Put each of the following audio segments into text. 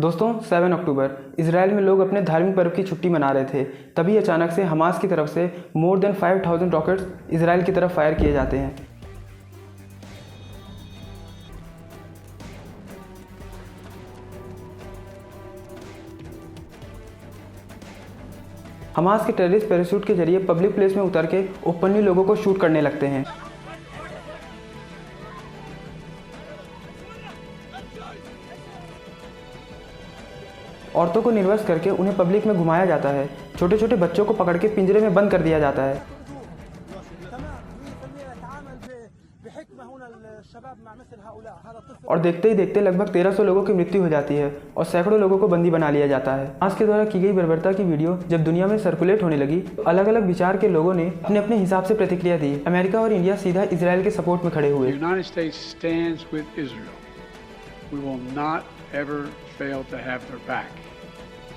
दोस्तों 7 अक्टूबर इसराइल में लोग अपने धार्मिक पर्व की छुट्टी मना रहे थे। तभी अचानक से हमास की तरफ से मोर देन 5000 रॉकेट्स इसराइल की तरफ फायर किए जाते हैं। हमास के टेररिस्ट पैराशूट के जरिए पब्लिक प्लेस में उतर के ओपनली लोगों को शूट करने लगते हैं। औरतों को निर्वस्त्र करके उन्हें पब्लिक में घुमाया जाता है। छोटे छोटे बच्चों को पकड़ के पिंजरे में बंद कर दिया जाता है। और देखते ही देखते लगभग 1300 लोगों की मृत्यु हो जाती है और सैकड़ों लोगों को बंदी बना लिया जाता है। हमास के द्वारा की गई बर्बरता की वीडियो जब दुनिया में सर्कुलेट होने लगी, अलग अलग विचार के लोगों ने अपने अपने हिसाब से प्रतिक्रिया दी। अमेरिका और इंडिया सीधा इसराइल के सपोर्ट में खड़े हुए।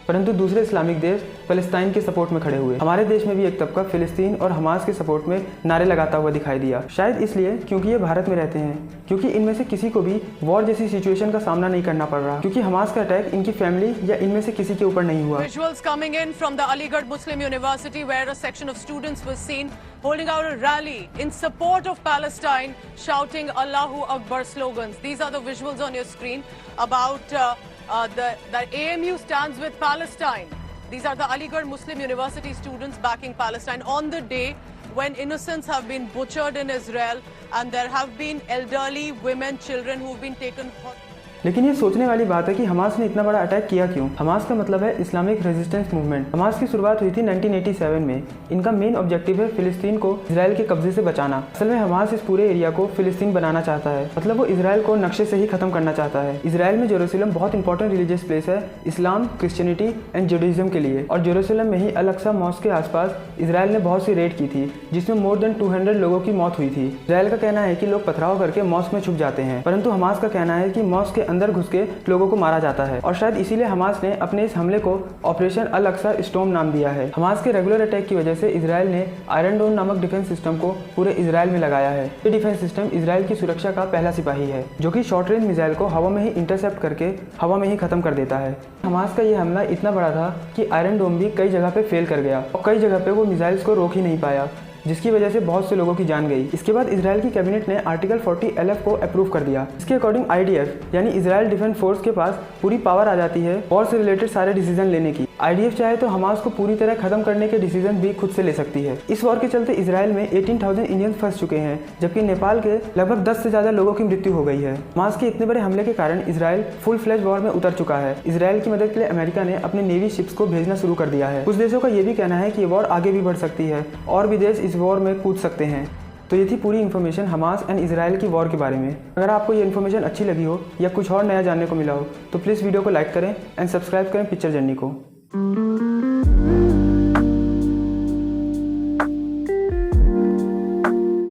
परंतु दूसरे इस्लामिक देश फलस्तीन के सपोर्ट में खड़े हुए। हमारे देश में भी एक तबका फिलिस्तीन और हमास के सपोर्ट में नारे लगाता हुआ दिखाई दिया। शायद इसलिए क्योंकि ये भारत में रहते हैं, क्योंकि इनमें से किसी को भी वॉर जैसी सिचुएशन का सामना नहीं करना पड़ रहा, क्योंकि हमास का अटैक इनकी फैमिली या इनमें से किसी के ऊपर नहीं हुआ। Visuals coming in from the Aligarh Muslim University where a section of students was seen holding out a rally in support of Palestine, shouting Allahu Akbar slogans. These are the visuals on your screen about the AMU stands with Palestine. These are the Aligarh Muslim University students backing Palestine on the day when innocents have been butchered in Israel and there have been elderly women, children who have been taken. लेकिन ये सोचने वाली बात है कि Hamas ने इतना बड़ा अटैक किया क्यों। हमास का मतलब है इस्लामिक रेजिस्टेंस मूवमेंट। हमास की शुरुआत हुई थी 1987 में। इनका मेन ऑब्जेक्टिव है फिलिस्तीन को इजराइल के कब्जे से बचाना। असल में हमास इस पूरे एरिया को फिलिस्तीन बनाना चाहता है, मतलब वो इजराइल को नक्शे से ही खत्म करना चाहता है। इजराइल में जेरूसलम बहुत इंपॉर्टेंट रिलीजियस प्लेस है इस्लाम, क्रिश्चियनिटी एंड जुडाइज्म के लिए। और जेरूसलम में ही अल अक्सा मॉस्क के आसपास इजराइल ने बहुत सी रेड की थी, जिसमें मोर देन 200 लोगों की मौत हुई थी। इजराइल का कहना है कि लोग पथराव करके मॉस्क में छुप जाते हैं, परंतु हमास का कहना है कि मॉस्क के अंदर घुस के लोगों को मारा जाता है। और शायद इसीलिए हमास ने अपने इस हमले को ऑपरेशन अल अक्सा स्टॉर्म नाम दिया है। हमास के रेगुलर अटैक की वजह से इजराइल ने आयरन डोम नामक डिफेंस सिस्टम को पूरे इजराइल में लगाया है। ये डिफेंस सिस्टम इजराइल की सुरक्षा का पहला सिपाही है, जो कि शॉर्ट रेंज मिसाइल को हवा में ही इंटरसेप्ट करके हवा में ही खत्म कर देता है। हमास का ये हमला इतना बड़ा था कि आयरन डोम भी कई जगह पे फेल कर गया और कई जगह पे वो मिसाइल्स को रोक ही नहीं पाया, जिसकी वजह से बहुत से लोगों की जान गई। इसके बाद इजराइल की कैबिनेट ने आर्टिकल 40 LF को अप्रूव कर दिया। इसके अकॉर्डिंग IDF यानी इजराइल डिफेंस फोर्स के पास पूरी पावर आ जाती है वॉर से रिलेटेड सारे डिसीजन लेने की। IDF चाहे तो हमास को पूरी तरह खत्म करने के डिसीजन भी खुद से ले सकती है। इस वॉर के चलते इजराइल में 18,000 इंडियंस फंस चुके हैं, जबकि नेपाल के लगभग 10 से ज्यादा लोगों की मृत्यु हो गई है। हमास के इतने बड़े हमले के कारण इजराइल फुल फ्लैश वॉर में उतर चुका है। इजराइल की मदद के लिए अमेरिका ने अपने नेवी शिप्स को भेजना शुरू कर दिया है। कुछ देशों का ये भी कहना है कि ये वॉर आगे भी बढ़ सकती है और भी देश इस वॉर में कूद सकते हैं। तो ये थी पूरी इन्फॉर्मेशन हमास एंड इजराइल की वॉर के बारे में। अगर आपको ये इन्फॉर्मेशन अच्छी लगी हो या कुछ और नया जानने को मिला हो तो प्लीज़ वीडियो को लाइक करें एंड सब्सक्राइब करें पिक्चर जर्नी को।